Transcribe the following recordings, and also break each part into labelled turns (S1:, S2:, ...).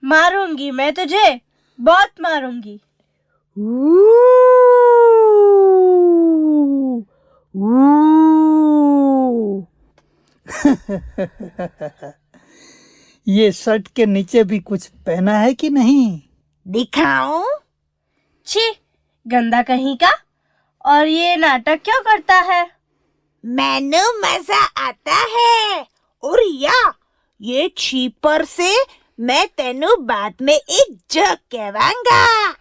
S1: मारूंगी मैं तुझे, बहुत मारूंगी।
S2: ये शर्ट के नीचे भी कुछ पहना है कि नहीं?
S1: दिखाऊं? छी, गंदा कहीं का। और ये नाटक क्यों करता है?
S3: मैनू मजा आता है। और ये छीपर से मैं तेनू बाद में एक जोक कहवांगा।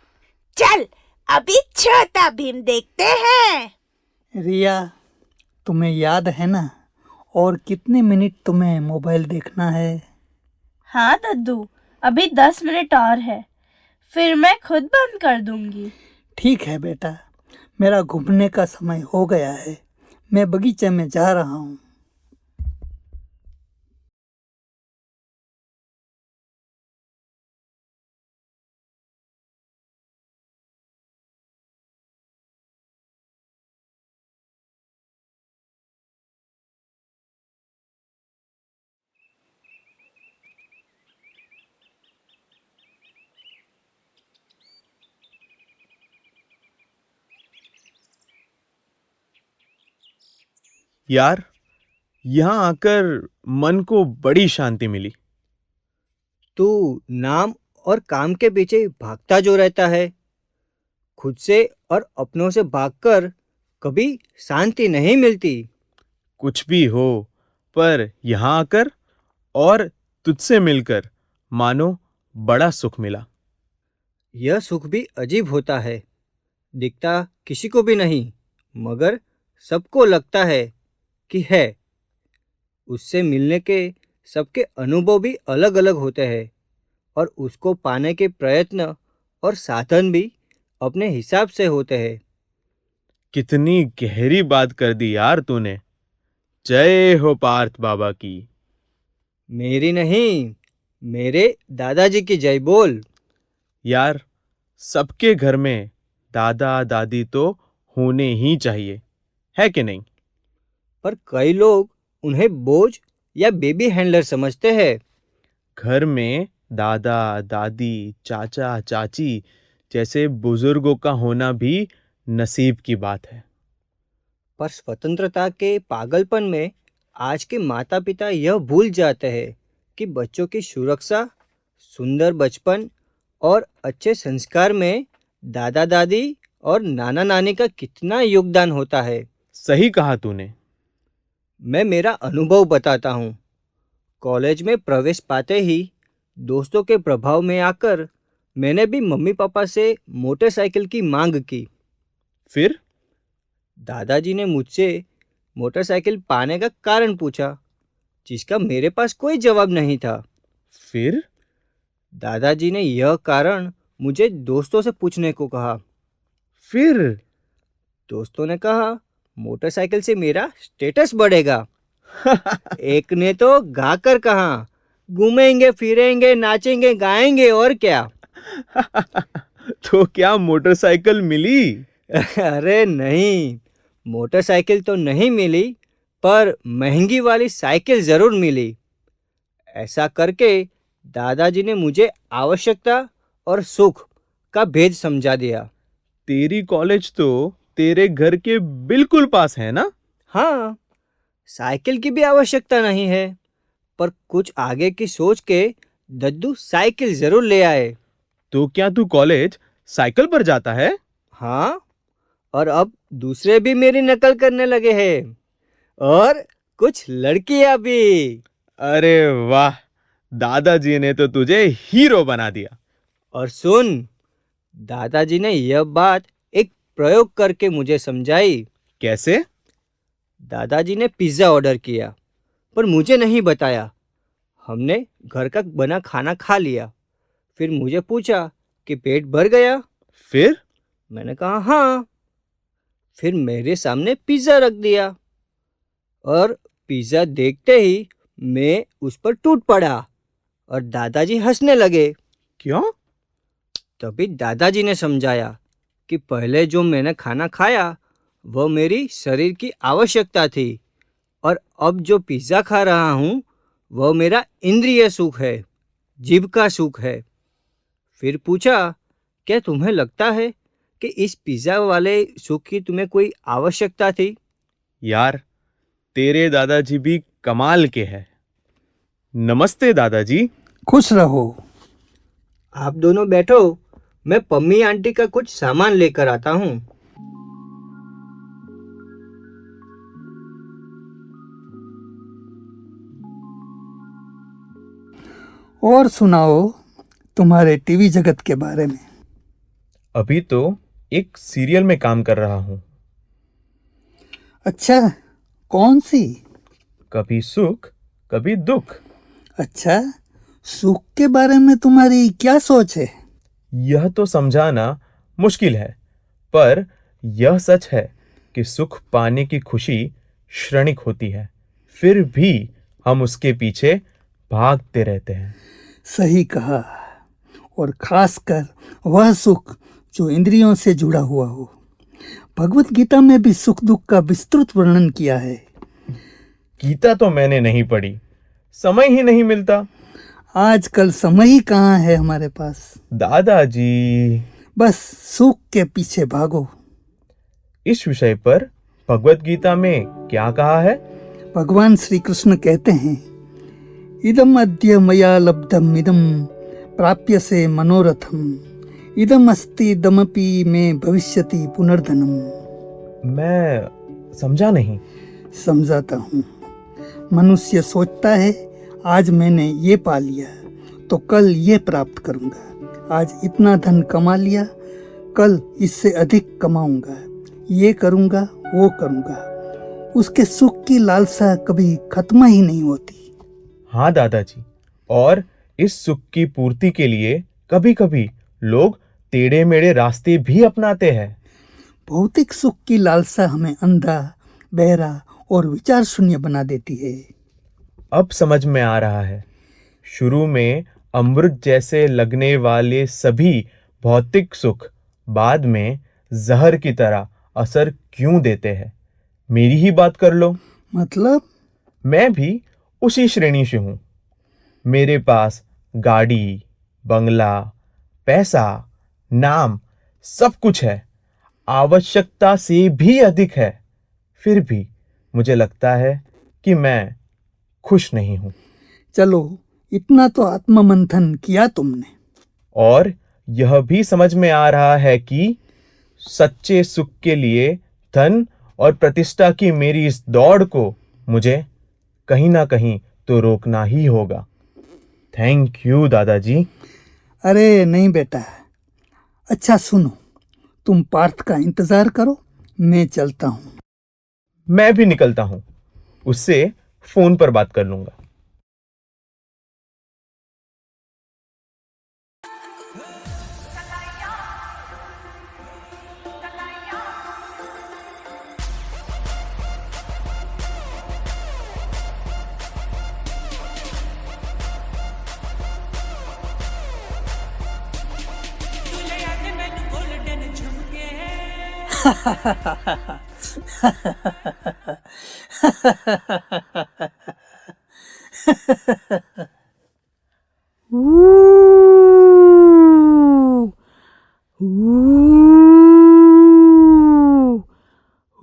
S3: चल अभी छोटा भीम देखते हैं।
S2: रिया, तुम्हें याद है ना और कितने मिनट तुम्हें मोबाइल देखना है?
S1: हाँ दद्दू, अभी 10 मिनट और है, फिर मैं खुद बंद कर दूंगी।
S2: ठीक है बेटा, मेरा घूमने का समय हो गया है, मैं बगीचे में जा रहा हूँ।
S4: यार, यहाँ आकर मन को बड़ी शांति मिली।
S5: तू नाम और काम के पीछे भागता जो रहता है, खुद से और अपनों से भागकर कभी शांति नहीं मिलती।
S4: कुछ भी हो, पर यहाँ आकर और तुझसे मिलकर मानो बड़ा सुख मिला।
S5: यह सुख भी अजीब होता है, दिखता किसी को भी नहीं, मगर सबको लगता है कि है। उससे मिलने के सबके अनुभव भी अलग अलग होते हैं और उसको पाने के प्रयत्न और साधन भी अपने हिसाब से होते हैं।
S4: कितनी गहरी बात कर दी यार तूने। जय हो पार्थ बाबा की।
S5: मेरी नहीं, मेरे दादाजी की जय बोल।
S4: यार, सबके घर में दादा दादी तो होने ही चाहिए, है कि नहीं?
S5: पर कई लोग उन्हें बोझ या बेबी हैंडलर समझते हैं।
S4: घर में दादा दादी चाचा चाची जैसे बुजुर्गों का होना भी नसीब की बात है।
S5: पर स्वतंत्रता के पागलपन में आज के माता पिता यह भूल जाते हैं कि बच्चों की सुरक्षा, सुंदर बचपन और अच्छे संस्कार में दादा दादी और नाना नानी का कितना योगदान होता है।
S4: सही कहा तूने।
S5: मैं मेरा अनुभव बताता हूँ। कॉलेज में प्रवेश पाते ही दोस्तों के प्रभाव में आकर मैंने भी मम्मी पापा से मोटरसाइकिल की मांग की।
S4: फिर
S5: दादाजी ने मुझसे मोटरसाइकिल पाने का कारण पूछा, जिसका मेरे पास कोई जवाब नहीं था।
S4: फिर
S5: दादाजी ने यह कारण मुझे दोस्तों से पूछने को कहा।
S4: फिर
S5: दोस्तों ने कहा, मोटरसाइकिल से मेरा स्टेटस बढ़ेगा। एक ने तो गाकर कहा, घूमेंगे फिरेंगे नाचेंगे गाएंगे और क्या।
S4: तो क्या मोटरसाइकिल मिली?
S5: अरे नहीं, मोटरसाइकिल तो नहीं मिली, पर महंगी वाली साइकिल जरूर मिली। ऐसा करके दादाजी ने मुझे आवश्यकता और सुख का भेद समझा दिया।
S4: तेरी कॉलेज तो तेरे घर के बिल्कुल पास है ना?
S5: हाँ, साइकिल की भी आवश्यकता नहीं है, पर कुछ आगे की सोच के दद्दू साइकिल जरूर ले आए।
S4: तो क्या तू कॉलेज साइकिल पर जाता है?
S5: हाँ, और अब दूसरे भी मेरी नकल करने लगे हैं, और कुछ लड़कियां भी।
S4: अरे वाह, दादाजी ने तो तुझे हीरो बना दिया।
S5: और सुन, दादाजी ने यह बात एक प्रयोग करके मुझे समझाई।
S4: कैसे?
S5: दादाजी ने पिज्ज़ा ऑर्डर किया, पर मुझे नहीं बताया। हमने घर का बना खाना खा लिया। फिर मुझे पूछा कि पेट भर गया?
S4: फिर
S5: मैंने कहा हाँ। फिर मेरे सामने पिज्ज़ा रख दिया और पिज्ज़ा देखते ही मैं उस पर टूट पड़ा और दादाजी हंसने लगे।
S4: क्यों?
S5: तभी दादाजी ने समझाया कि पहले जो मैंने खाना खाया वह मेरी शरीर की आवश्यकता थी और अब जो पिज़्ज़ा खा रहा हूँ वह मेरा इंद्रिय सुख है, जीभ का सुख है। फिर पूछा, क्या तुम्हें लगता है कि इस पिज़्ज़ा वाले सुख की तुम्हें कोई आवश्यकता थी?
S4: यार, तेरे दादाजी भी कमाल के हैं। नमस्ते दादाजी।
S2: खुश रहो।
S5: आप दोनों बैठो, मैं पम्मी आंटी का कुछ सामान लेकर आता हूँ।
S2: और सुनाओ तुम्हारे टीवी जगत के बारे में।
S4: अभी तो एक सीरियल में काम कर रहा हूँ।
S2: अच्छा, कौन सी?
S4: कभी सुख कभी दुख।
S2: अच्छा, सुख के बारे में तुम्हारी क्या सोच है?
S4: यह तो समझाना मुश्किल है, पर यह सच है कि सुख पाने की खुशी क्षणिक होती है, फिर भी हम उसके पीछे भागते रहते हैं।
S2: सही कहा। और खासकर वह सुख जो इंद्रियों से जुड़ा हुआ हो। भगवत गीता में भी सुख दुख का विस्तृत वर्णन किया है।
S4: गीता तो मैंने नहीं पढ़ी, समय ही नहीं मिलता।
S2: आजकल समय ही कहाँ है हमारे पास।
S4: दादाजी,
S2: बस सुख के पीछे भागो।
S4: इस विषय पर भगवत गीता में क्या कहा है?
S2: भगवान श्री कृष्ण कहते हैं, इदम अद्य मया लब्धम इदम प्राप्य से मनोरथम इदम अस्ति दमपि में भविष्यति पुनर्धनम।
S4: मैं समझा नहीं।
S2: समझाता हूँ। मनुष्य सोचता है आज मैंने ये पा लिया तो कल ये प्राप्त करूँगा, आज इतना धन कमा लिया कल इससे अधिक कमाऊँगा, ये करूँगा वो करूँगा। उसके सुख की लालसा कभी खत्म ही नहीं होती।
S4: हाँ दादाजी, और इस सुख की पूर्ति के लिए कभी कभी लोग टेढ़े मेढ़े रास्ते भी अपनाते हैं।
S2: भौतिक सुख की लालसा हमें अंधा, बहरा और विचार शून्य बना देती है।
S4: अब समझ में आ रहा है। शुरू में अमृत जैसे लगने वाले सभी भौतिक सुख बाद में जहर की तरह असर क्यों देते हैं। मेरी ही बात कर लो।
S2: मतलब?
S4: मैं भी उसी श्रेणी से हूँ। मेरे पास गाड़ी, बंगला, पैसा, नाम सब कुछ है, आवश्यकता से भी अधिक है, फिर भी मुझे लगता है कि मैं खुश नहीं हूं।
S2: चलो, इतना तो आत्ममंथन किया तुमने।
S4: और यह भी समझ में आ रहा है कि सच्चे सुख के लिए धन और प्रतिष्ठा की मेरी इस दौड़ को मुझे कहीं ना कहीं तो रोकना ही होगा। थैंक यू दादाजी।
S2: अरे नहीं बेटा। अच्छा सुनो, तुम पार्थ का इंतजार करो, मैं चलता हूँ।
S4: मैं भी निकलता हूं, उससे फोन पर बात कर लूंगा।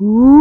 S2: Ooh.